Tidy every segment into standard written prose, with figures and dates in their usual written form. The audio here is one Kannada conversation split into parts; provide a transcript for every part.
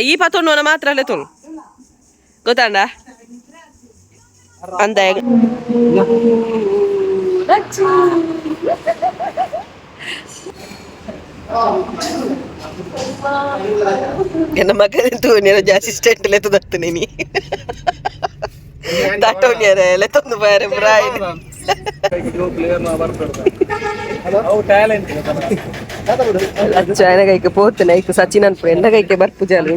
ಈ ಪತ್ತೊಂದು ಮಾತ್ರ ಅಲ್ಲೇ ತೊಳು ಗೊತ್ತಾಂಡ ಅಂದ ಎನ್ನ ಮಗನೆಂತೂ ಅಸಿಸ್ಟೆಂಟ್ ಲೆತ್ತದತ್ತು ನೀನಿ ತಟ್ಟೋಗ್ಯಾರ ಲೆತ್ತೊಂದು ಬಾರೆ ಬ್ರಾಯ್ ಅಚ್ಚ ಕೈಗೆ ಪೋತನೆ ಐಕು ಸಚಿನ್ ಅನ್ಪು ಎಂದ ಕೈಗೆ ಬರ್ಪು ಜಾಲಿ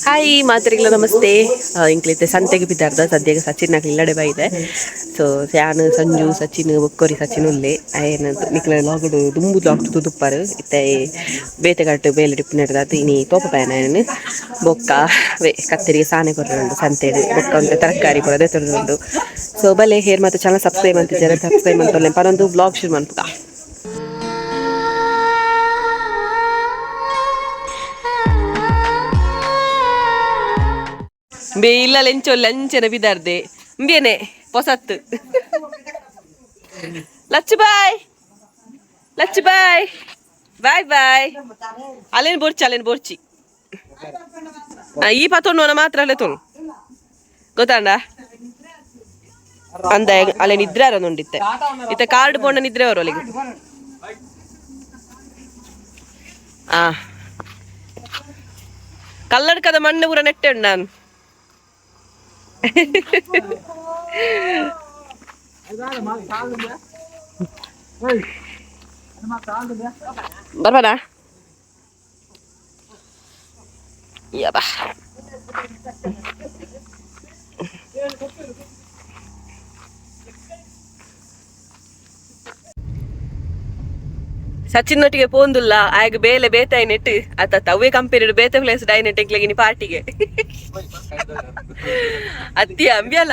ಹಾಯ್ ಮಾತರಿಗಳ ನಮಸ್ತೆ ಇಂಕ್ಲೈತೆ ಸಂತೆಗೆ ಬಿದ್ದಾರ್ದ ಸದ್ಯಕ್ಕೆ ಸಚಿನ್ ಇಲ್ಲಡೆ ಬಾಯಿದೆ ಸೊ ಫ್ಯಾನ್ ಸಂಜು ಸಚಿನ್ ಒಕ್ಕೋರಿ ಸಚಿನ್ ಉಲ್ಲೆ ಏನಂತ ನಿಕ್ಲ ಲಾಗುಡು ದುಂಬು ಲಾಗ್ತು ತುದುಪ್ಪಾರು ಇತ್ತೆ ಬೇತೆಗಟ್ಟು ಬೇಲೆ ಡಿಪ್ಪು ನಡೆದಾತು ಇನಿ ತೋಪ ಪ್ಯಾನ ಬೊಕ್ಕ ಕತ್ತರಿಗೆ ಸಾನೆ ಕೊರಡುಂಡು ಸಂತೆಡು ಬೊಕ್ಕ ಒಂದು ತರಕಾರಿ ಕೊರದೆ ತೊರೆದುಂಡು ಸೊ ಬಲೆ ಹೇರ್ ಮತ್ತೆ ಚಾನಲ್ ಸಬ್ಸ್ಕ್ರೈಬ್ ಅಂತಿದ್ದಾರೆ ಸಬ್ಸ್ಕ್ರೈಬ್ ಅಂತಲ್ಲ ಪರೊಂದು ಬ್ಲಾಗ್ ಶುರು ಮಾಡ್ತಾ ಬೇ ಇಲ್ಲ ಲೆಂಚೊಲ್ಲ ಅಂಚೆನ ಬಿದಾರ್ದೆ ಬೇನೆ ಹೊಸತ್ತು ಲಚ್ಚು ಬಾಯ್ ಬಾಯ್ ಬಾಯ್ ಬಾಯ್ ಅಲ್ಲೇನು ಬೋರ್ಚಿ ಈ ಪತ್ತೊಂದು ಮಾತ್ರ ಅಲ್ಲೇ ತೊಳು ಗೊತ್ತಾಂಡ ಅಂದ ಅಲ್ಲೇ ನಿದ್ರೆ ಅರೊಂದಿತ್ತೆ ಇತ್ತೆ ಕಾರ್ಡ್ ಬೋಂಡ ನಿದ್ರೆ ಅವರು ಅಲ್ಲಿಗೆ ಕಲ್ಲಡ್ಕದ ಮಣ್ಣು ಊರ ನೆಟ್ಟೆ ಉಂಡು ನಾನು ಬರ್ಬಾರ ಯಬ್ಬಾ ಸಚಿನ್ ಒಟ್ಟಿಗೆ ಪೋಂದುಲ್ಲ ಆಗ ಬೇಲೆ ಬೇತಾಯಿ ನೆಟ್ಟು ಆತ ತವ್ವೆ ಕಂಪೇರಿ ಬೇತೆ ಪ್ಲೇಸ್ ಡೈ ನೆಟ್ ಎಂಕ್ಲೆಗಿನಿ ಪಾರ್ಟಿಗೆ ಅತ್ತಿ ಇಂಬಿಯಲ್ಲ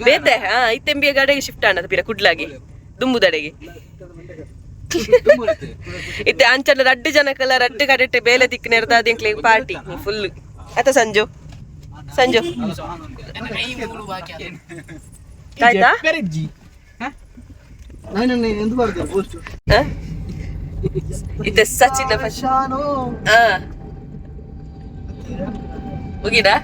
ಬೇತೆ ಇತ್ತೆಂಬಿಯ ಗಡೆಗೆ ಶಿಫ್ಟ್ ಆನದ ಪಿರ ಕುಡ್ಲಾಗಿ ದುಂಬುದಡೆಗೆ ಇತ್ತೆ ಅಂಚನ ರಡ್ಡು ಜನಕ್ಕೆಲ್ಲ ರಡ್ಡು ಕಡೆಟ್ಟೆ ಬೇಲೆ ದಿಕ್ಕು ನೆಡ್ದ ಎಂಕ್ಲೆಗೆ ಪಾರ್ಟಿ ಫುಲ್ ಆತ ಸಂಜು ಆಯ್ತಾ ಇತ್ತೆ ಸಚಿನ್ ಮುಗಿದಾ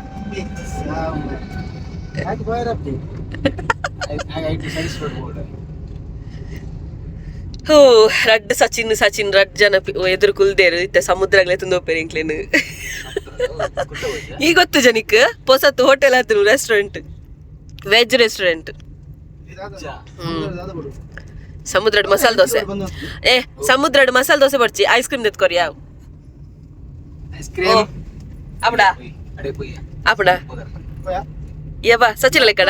ಹೋ ರಡ್ ಸಚಿನ್ ರಡ್ ಜನ ಎದುರು ಕುಲ್ದೇರು ಇತ್ತೆ ಸಮುದ್ರಗ್ಲೆ ತುಂದೋಪೇರು ಇಂಕ್ಲೇನು ಈಗ ಗೊತ್ತು ಜನಿಕ್ ಪೊಸತ್ತು ಹೋಟೆಲ್ ಆದ್ರು ರೆಸ್ಟೋರೆಂಟ್ ವೆಜ್ ರೆಸ್ಟೋರೆಂಟ್ ಸಮುದ್ರಡ್ ಮಸಾಲ ದೋಸೆ ಸಮುದ್ರಡ್ ಮಸಾಲ ದೋಸೆ ಬರ್ಚಿ ಐಸ್ ಕ್ರೀಮ್ ತೆತ್ಕೊರಿ ಯಾವ ಅಪ್ಪಡ ಯಬ್ಬ ಸಚಿನ್ ಲೆಕ್ಕಡ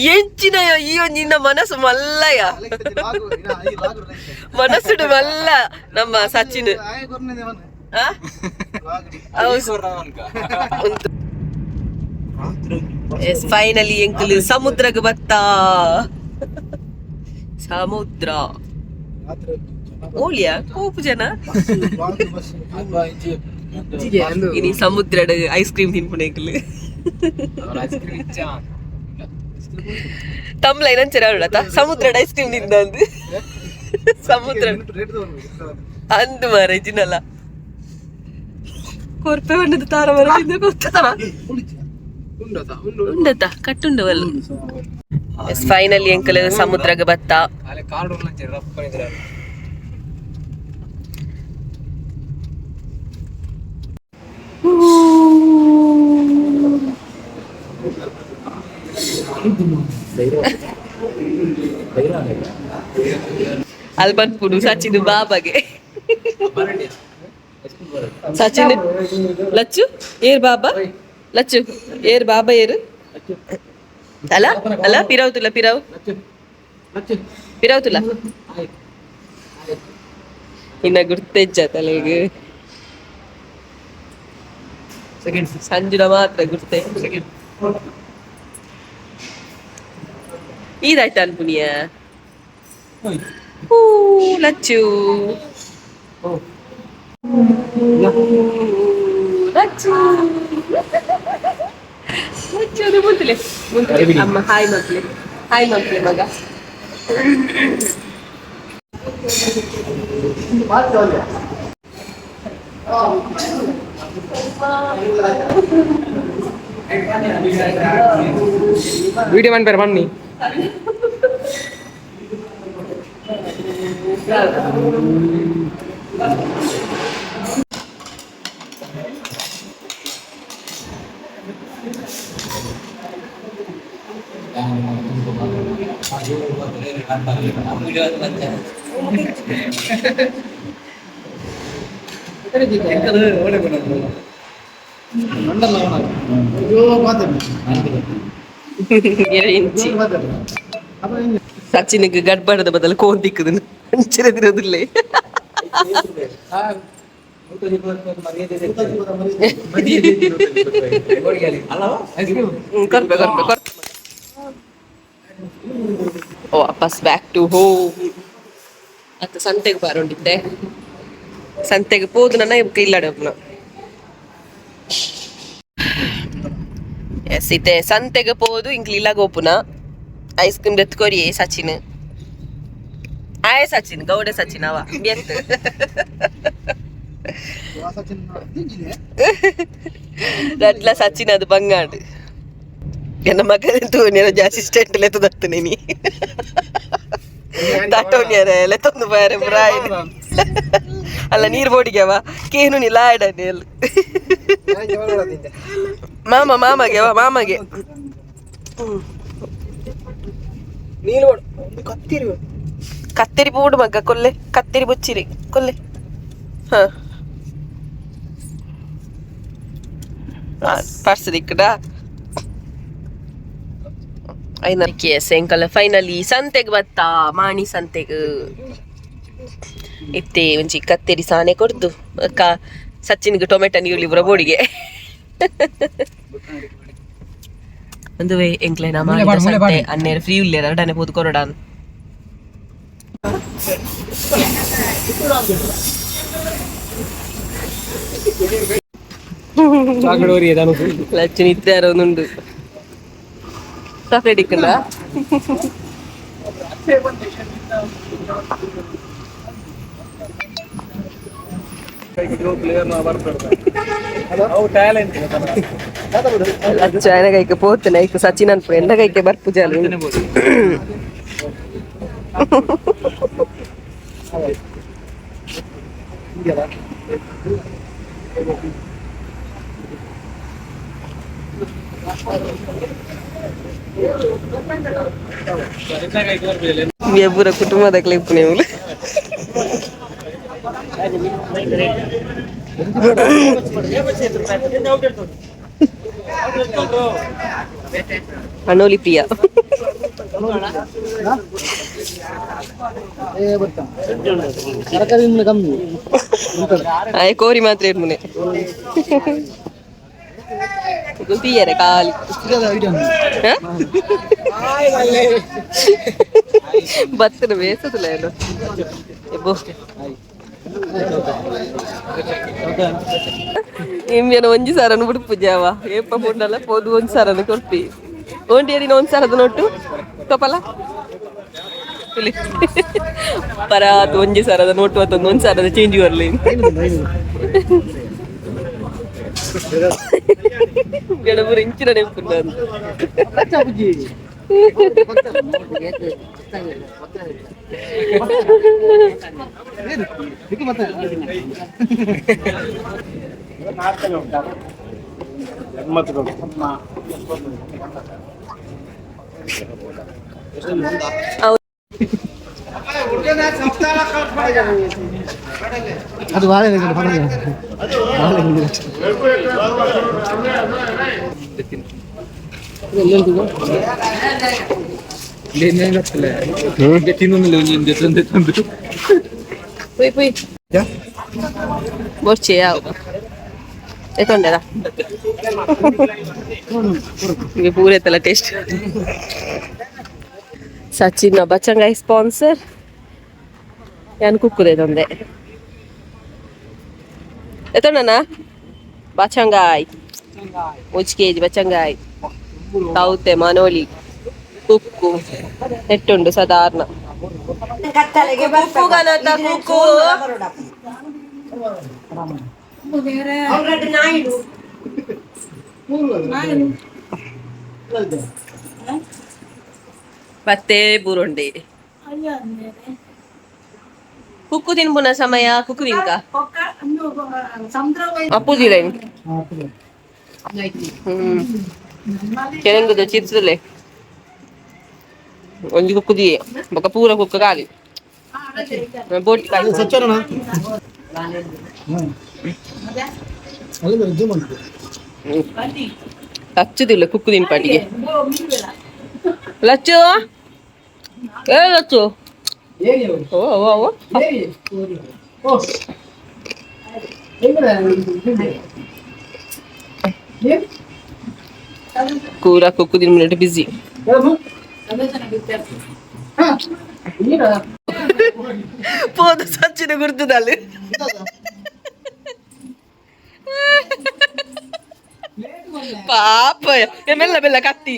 ಎಂಚಿನ ಈ ನಿನ್ನ ಮನಸ್ಸು ಮಲ್ಲಯ್ಯ ಮನಸ್ಸುಡು ಮಲ್ಲ ನಮ್ಮ ಸಚಿನ್ ಫೈನಲಿ ಎಂಕಲ್ ಸಮುದ್ರಕ್ಕೆ ಬತ್ತ ಸಮುದ್ರ ಓಲಿಯಾ ಕೋಪು ಜನ ಇನಿ ಸಮುದ್ರಡ್ ಐಸ್ ಕ್ರೀಮ್ ತಿನ್ಪುಣೇಕಲ್ ತಮ್ಲ ಏನಂಚರ ಅವಳತ ಸಮುದ್ರಡ್ ಐಸ್ ಕ್ರೀಮ್ ತಿಂದ ಅಂದು ಸಮುದ್ರ ಅಂದು ಮಾರ ಜಿನಲ್ಲ ಕೊರ್ಪೆ ಬಣ್ಣದ ತಾರ ಮರ ತಿಂದ ಗೊತ್ತದ ಉಂಡತ ಕಟ್ಟುಂಡವಲ್ಲ ಫೈನಲಿ ಎಂಕಲ್ ಸಮುದ್ರಗೆ ಬತ್ತ ಅಲ್ಬನ್ ಪುಡು ಸಚಿನ್ ಬಾಬಾಗೆ ಸಚಿನ್ ಲಚ್ಚು ಏರ್ ಬಾಬಾ ಲಚ್ಚು ಏರ್ ಬಾಬಾ ಏರು ಅಲ್ಲ ಪಿರಾವ್ ತುಲ ಇನ್ನ ಗುರ್ತೆಜ್ಜ ತಲೆಗೆ ಸಂಜುನ ಮಾತ್ರ ಗುರ್ತೆ ಇದಾಯ್ತ ಅನ್ಪುನಿಯ ಲಚ್ಚು ಮುಂತಲೆ ಅಮ್ಮ ಹಾಯ್ ಮಕ್ಳೆ ಮಗ ವಿಡಿಯೋ ಮಾಡ್ಬೇಡ ಬನ್ನಿ. ಸಚಿನ್ಗೆ ಗಡ್ಬಡದ ಬದಲು ಕೋಂತಿಕ್ಕದು ಅಂಚಿರದಿರೋದಿಲ್ಲೇ. ವಾಪಸ್ ಬ್ಯಾಕ್ ಟು ಹೋಮ್. ಅತ್ತ ಸಂತೆಗೆ ಬಾರೋಂಡಿದ್ದೆ, ಸಂತೆಗೆ ಪೋದು ನನ್ನ ಇಲ್ಲಡಪ್ನ. ಎಸ್ ಇತ್ತೆ ಸಂತೆಗೆ ಪೋದು ಇಂಕ್ಲಿ ಇಲ್ಲ ಗೋಪುನ ಐಸ್ ಕ್ರೀಮ್ ಎತ್ಕೊರಿಯೇ ಸಚಿನ್ ಆಯ್ ಸಚಿನ್ ಗೌಡೆ ಸಚಿನ್ ಅವ ಎಂತ ಅಟ್ಲ ಸಚಿನ್ ಅದು ಬಂಗಾಡು ಎನ್ನ ಮಗನಂತೂ ಅಸಿಸ್ಟೆಂಟ್ ಲೆತ್ತದತ್ತನೆ ನೀ ತಟ್ಟೋನ್ಯಾರ ಲೆತ್ತೊಂದು ಬಾರೆ ಬ್ರಾಯ್ ಅಲ್ಲ ನೀರು ಬೋಡಿಗೆವ ಕೇನು ನೀ ಲಾಡನೆ ಅಲ್ಲ ಮಾಮಗೆ ಕತ್ತೇರಿ ಪೂಡು ಮಗ್ಗ ಕೊಲ್ಲೆ ಕತ್ತೇರಿ ಬುಚ್ಚಿರಿ ಕೊಲ್ಲೆ. ಹ ಪರ್ಸ್ ದಿಕ್ಕಡ ಐನಕ್ಕೆ ಸಾಯಂಕಾಲ ಫೈನಲಿ ಸಂತೆಗೆ ಬತ್ತಾ ಮಾಣಿ ಸಂತೆಗೆ ಇತ್ತೆ ಒಂಚಿ ಕತ್ತೇರಿ ಸಾನೆ ಕೊಡ್ದು ಸಚಿನ್ಗೆ ಟೊಮೆಟೊ ನೀರುಳ್ಳಿ ಬರೋ ಬೋಡಿಗೆ ಒಂದು ಎಂಕ್ಲೆನ ಮಾಡಿದ ಸಂತೆ ಅನ್ನೇರು ಫ್ರೀ ಉಳ್ಳೇರ ಎರಡನೇ ಪೋದು ಕೊರಡಾನ್ ಲಚ್ಚು ನಿತ್ಯ ಒಂದುಂಡು ಚಾಕ್ಲೇಟ್ ಇಕ್ಕಲ್ಲ ಲಚ್ಚ ಕೈಗೆ ಪೋತನೆ ಐಕ್ ಸಚಿನ್ ಅನ್ಪು ಎಂದ ಕೈಗೆ ಬರ್ಪು ಜಾಲು ಪೂರ ಕುಟುಂಬದ ಕ್ಲಿಪ್ ನೀವು ಅನೋಲಿ ಪ್ರಿಯ ಆಯ್ ಕೋರಿ ಮಾತ್ರ ಇರ್ಮನೆ ಗುಲ್ತಿಯಾರೆ ಕಾಲಿ ಬತ್ತನ ಬೇಸದಿಲ್ಲ ಏನು ನಿಮ್ಗೇನು ಒಂಜಿ ಸಾರನ್ನು ಬಿಡುಪು ಜಾವ ಏಪ ಪುಂಡಲ್ಲ ಪೋದು ಒಂದ್ ಸಾರನ್ನು ಕೊಡ್ಪಿ ಓಂಟಿಯರಿನ ಒಂದ್ ಸಾರದ ನೋಟು ತಪ್ಪಲ್ಲ ಪರಾತ್ ಒಂಜಿ ಸಾರದ ನೋಟು ಅತ್ತೊಂದು ಒಂದ್ ಸಾರದ ಚೇಂಜ್ ಬರ್ಲಿ ಗಡಬರು ಇಂಚಿನ ನೆನಪುಂಡ ಅದು ಬಾಳೆ borci e tornerà che pure te la taste Sachin Bachangai sponsor yan kukkure donde e tornana Bachangai which kg Bachangai taute manoli ಕುಕ್ಕು ನೆಟ್ಟುಂಡು ಸಾಧಾರಣ ಕುಕ್ಕು ಗಣತ ಕುಕ್ಕು ಮತ್ತೆ ಬೂರುಂಡೆ ಕುಕ್ಕು ತಿನ್ಪುನ ಸಮಯ ಕುಕ್ಕು ತಿನ್ಕ ಅಪ್ಪುದಿಲ್ಲ ಕೆರಂಗದ ಚಿಪ್ಸ್ಲೆ ಒಂಜಿ ಕುಕ್ಕು ದಿಯೆ ಬೊಕ ಪೂರ ಕುಕ್ಕು ಕಾಲಿ ಬೋಟಿ ಕಾಲಿ ಲಚ್ಚುದಿಲ್ಲ ಕುಕ್ಕು ತಿನ್ಪಾಟಿಗೆ ಲಚ್ಚು ಏ ಲಚ್ಚು ಓ ಓ ಓ ಕೂರ ಕುಕ್ಕು ತಿನ್ ಮಿನಿಟ್ ಬಿಸಿ పోదు సచ్చిన గుర్తుదాలు పాప మెల్ల మెల్ల కత్తి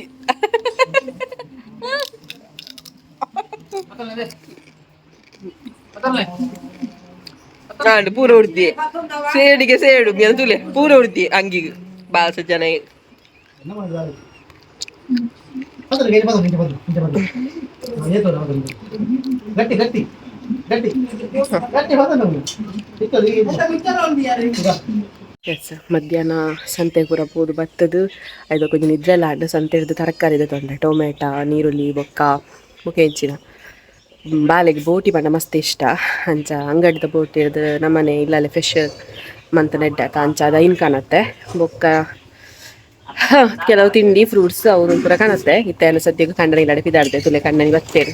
ಪೂರ ಉಡ್ತಿ ಸೇಡಿಗೆ ಸೇಡು ತುಲೆ ಪೂರ ಉಡ್ತಿ ಅಂಗಿಗೆ ಬಾಳ ಸಜ್ಜನ ಮಧ್ಯಾಹ್ನ ಸಂತೆ ಕೂಡ ಪೋದು ಬತ್ತದು ಐದು ಕೊಂಚ ನಿದ್ರೆಲ್ಲ ಆಡು ಸಂತೆ ಹಿಡಿದು ತರಕಾರಿ ತೊಂದ್ರೆ ಟೊಮೆಟೊ ನೀರುಳ್ಳಿ ಬೊಕ್ಕ ಹೆಂಚಿನ ಬಾಲೆಗೆ ಬೋಟಿ ಬಣ್ಣ ಮಸ್ತ್ ಇಷ್ಟ ಅಂಚ ಅಂಗಡಿದ ಬೋಟಿ ಹಿಡಿದು ನಮ್ಮನೆ ಇಲ್ಲಲ್ಲೇ ಫ್ರೆಶ್ ಮಂತ್ ನೆಡ್ಡಾತ ಅಂಚ ಅದು ಐನ್ ಕಾಣತ್ತೆ ಬೊಕ್ಕ ಕೆಲವು ತಿಂಡಿ ಫ್ರೂಟ್ಸ್ ಅವರು ಪೂರ ಕಾಣುತ್ತೆ ಇತ್ತೆಲ್ಲ ಸದ್ಯಕ್ಕೆ ಕಣ್ಣನಿ ಇಲ್ಲಾಡೆ ಪಿದಾಡ್ದೆ ತುಲೆ ಕಣ್ಣನಿ ಬತ್ತೇರು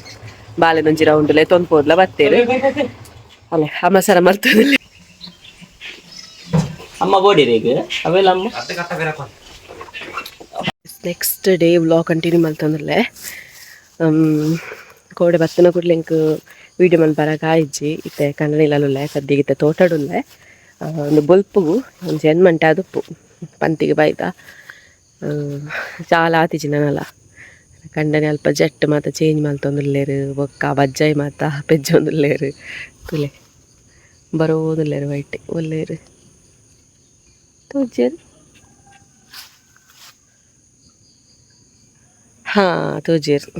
ಬಾಲೆದೊಂಜಿ ರೌಂಡ್ಲೆ ತೊಂದ್ಪೋದ್ಲ ಬತ್ತೇರು ಅಲ್ಲೇ ಅಮ್ಮಸರ ಮರ್ತದಲ್ಲಿ ಅಮ್ಮ ಬೋಡಿರಿಗೆ ಅವೆಲ್ಲ ಅಮ್ಮ ನೆಕ್ಸ್ಟ್ ಡೇ ವ್ಲಾಗ್ ಕಂಟಿನ್ಯೂ ಮಲ್ತಂದ್ರಲ್ಲೇ ಕೋಡೆ ಬತ್ತನ ಕೂಡಲೇ ಇಂಕ್ ವೀಡಿಯೋ ಮನ್ಪರಕ್ಕೆ ಆಯ್ಜಿ ಇತ್ತೆ ಕನ್ನಡ ಇಲ್ಲಲ್ಲೇ ಸದ್ಯಗೆ ಇತ್ತೆ ತೋಟಡುಲ್ಲೆ ಒಂದು ಬೊಲ್ಪುಗು ಒಂದು ಜನ್ಮಂಟೆ ಅದುಪ್ಪು ಪಂತಿಗೆ ಬಾಯ್ದ ಚಾಲ ಆತಿಜಿ ನನಲ್ಲ ಕಂಡನೆ ಅಲ್ಪ ಜಟ್ ಮಾತ ಚೇಂಜ್ ಮಲ್ತೊಂದುಲ್ಲೇರು ಬೊಕ್ಕ ಬಜ್ಜಾಯಿ ಮಾತ ಪೆಜ್ಜೊಂದುಲ್ಲೇರು ತುಲೆ ಬರೋದುಲ್ಲೇರು ವೈಟ್ ಒಲ್ಲೇರು ತೋಜೇರು ಹಾ ತೋಜೇರು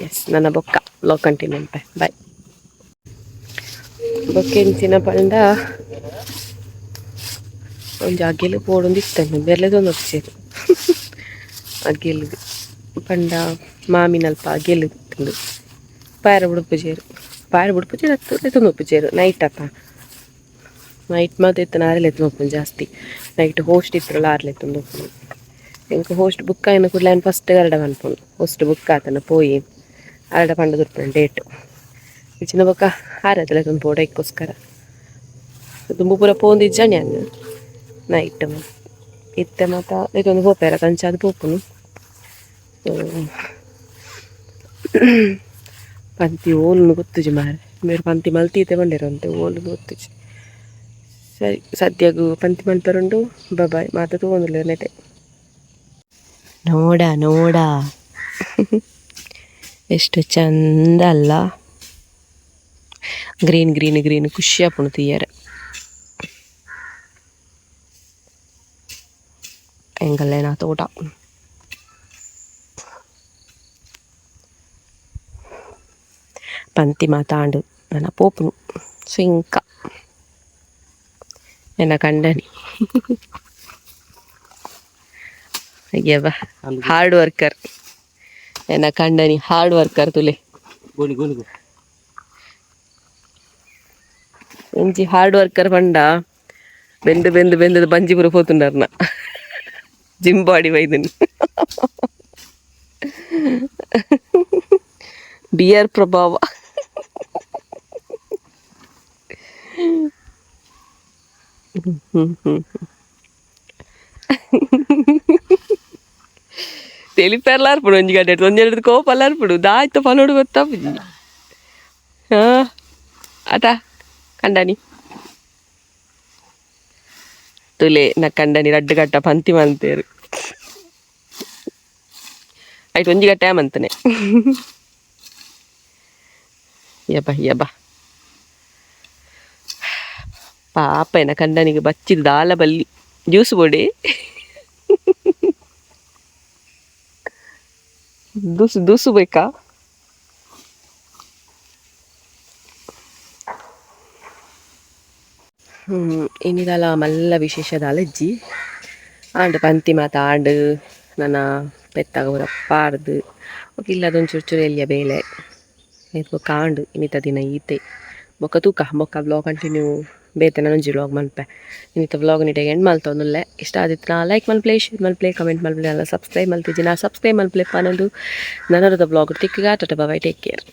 ಎಸ್ ನನ್ನ ಬೊಕ್ಕ ಬ್ಲಾಗ್ ಕಂಟಿನ್ಯೂ ಅಂಪೆ ಬಾಯ್ ಬೊಕ್ಕೆಂಚಿನ ಪಂಡ ಒಂಜಿ ಅಗ್ಗೆಲು ಪೋಡೊಂದು ಇತ್ತಂಡು ಬೆರ್ಲೆದೊಂದು వచ్చేది ಅಗ್ಗೆಲು ಪಂಡ ಮಾಮಿನಲ್ಪ ಅಗ್ಗೆಲು ಇತ್ತಂಡು ಪಾಯರ ಬುಡುಪುಜೇರು ಹತ್ತು ಎತ್ತೊಂದು ಒಪ್ಪುಜೇರು ನೈಟ್ ಅತ್ತ ನೈಟ್ ಮಾತ್ರ ಎತ್ತನ ಆರೆಲ್ಲ ಎತ್ತೊಂದು ಒಪ್ಪುಂಡು ಜಾಸ್ತಿ ನೈಟ್ ಹೋಸ್ಟ್ ಇತ್ತರಲ್ಲ ಆರ್ಲೆ ಎತ್ತೊಂದು ಒಪ್ಪುಂಡು ಎಂಕ್ ಹೋಸ್ಟ್ ಬುಕ್ ಆಯ್ನ ಕೂಡಲೇ ನಾನು ಫಸ್ಟ್ ಅರಡ ಅನ್ಪುಂಡು ಹೋಸ್ಟ್ ಬುಕ್ ಆತನ ಪೋಯಿ ಅರಡ ಪಂಡ ತುರ್ಪುಂಡು ಡೇಟ್ ಇಚ್ಚಿನ ಬೊಕ್ಕ ಆರತ್ತಲೆ ಒಂದು ಪೋಡ ಇಕ್ಕೋಸ್ಕರ ತುಂಬ ಪೂರ ಪೋಂದಿಜ್ಜ ನಾನು ನೈಟ್ ಇತ್ತೆ ಮಾತ ಇದೊಂದು ಹೋಪೇರ ಕಂಚ ಅದು ಪೋಪುನು ಪಂತಿ ಓಲು ಗೊತ್ತುಜಿ ಮಾರೆ ಮೇರು ಪಂತಿ ಮಲ್ತೀತೆ ಬಂದಿರಂತೆ ಓಲು ಗೊತ್ತುಜಿ ಸರಿ ಸದ್ಯಗೂ ಪಂತಿ ಮಲ್ಪರುಂಡು ಬಾಯ್ ಮಾತ ತಗೊಂಡಿಲ್ಲ ನೆಟೆ ನೋಡ ನೋಡ ಎಷ್ಟು ಚಂದ ಅಲ್ಲ ಗ್ರೀನ್ ಗ್ರೀನ್ ಗ್ರೀನ್ ಖುಷಿ ಆಪುಣು ತೀಯರೆ ಎಂಗಲ್ಲೇನಾ ತೋಟ ಪಂತಿ ಮಾತಾಂಡು ನನ್ನ ಪೋಪುನು ಸಿಂಕ ಎನ್ನ ಕಂಡನಿ ಅಯ್ಯವ್ವ ಹಾರ್ಡ್ ವರ್ಕರ್ ಎನ್ನ ಕಂಡನಿ ಹಾರ್ಡ್ ವರ್ಕರ್ ತುಲೆ ಎಂಚಿ ಹಾರ್ಡ್ ವರ್ಕರ್ ಪಂಡ ಬೆಂದು ಬೆಂದು ಬೆಂದದು ಬಂಜಿಪುರ ಪೋತುಂಡರ್ನ ಜಿಮ್ ಬಾಡಿ ವೈದನ್ ಬಿಯರ್ ಪ್ರಭಾವ తెలిపారులారు ಒಂಜಿ ಗಂಟೆ ಒಂದೆರಡು ಕೋಪಲ್ಲಾರು ಪುಡು ದಾಯ್ತು ಪನೋಡು ಗೊತ್ತಾಪುಜಿ ಹಾ ಆಟ ಕಂಡಾನಿ ತುಲೆ ನಾ ಕಂಡನಿ ರಡ್ಡು ಗಟ್ಟ ಪಂತಿ ಮಂತೇರು ಆಯ್ತು ಒಂಜಿ ಗಟ್ಟ ಮಂತನೆ ಯಬ್ಬ ಯಬ್ಬ ಪಾಪ ಏನ ಕಂಡನಿಗೆ ಬಚ್ಚಿದ ದಾಲ ಬಲ್ಲಿ ಜ್ಯೂಸ್ ಬೋಡಿ ದೂಸು ದೂಸು ಬೇಕಾ ಇನ್ನಿದಲ್ಲ ಮಲ್ಲ ವಿಶೇಷದ ಅಲಜ್ಜಿ ಆಂಡ್ ಪಂತಿ ಮಾತ ಆಂಡ್ ನನ್ನ ಪೆತ್ತಾಗ ಪಾಡ್ದು ಇಲ್ಲದೊಂದು ಚೂರು ಚೂರು ಎಲ್ಲಿಯ ಬೇಳೆ ಇದು ಕಾಂಡು ಇನ್ನಿತ ದಿನ ಈತೆ ಬೊಕ್ಕ ತೂಕ ಬೊಕ್ಕ ವ್ಲಾಗ್ ಕಂಟಿನ್ಯೂ ಬೇತೆ ನಾನೊಂಜಿ ವ್ಲಾಗ್ ಮಲ್ಪೆ ಇನ್ನಿತ ವ್ಲಾಗ್ ನೀಟಾಗಿ ಎಂಡ್ ಮಲ್ತೊಂದುಲ್ಲೆ ಇಷ್ಟ ಆದಿತ್ತು ನಾ ಲೈಕ್ ಮಲ್ಪ್ಲೆ ಶೇರ್ ಮಲ್ಪ್ಲೆ ಕಮೆಂಟ್ ಮಲ್ಪ್ಲೆ ಎಲ್ಲ ಸಬ್ಸ್ಕ್ರೈಬ್ ಮಲ್ತಿದ್ದಿ ನಾ ಸಬ್ಸ್ಕ್ರೈಬ್ ಮಲ್ಪ್ಲೆ ಅನ್ನೋದು ನನ್ನರದ ವ್ಲಾಗ್ ತಿಕ್ಕಿಗ ಟಾಟಾ ಬಾಯ್ ಟೇಕ್ ಕೇರ್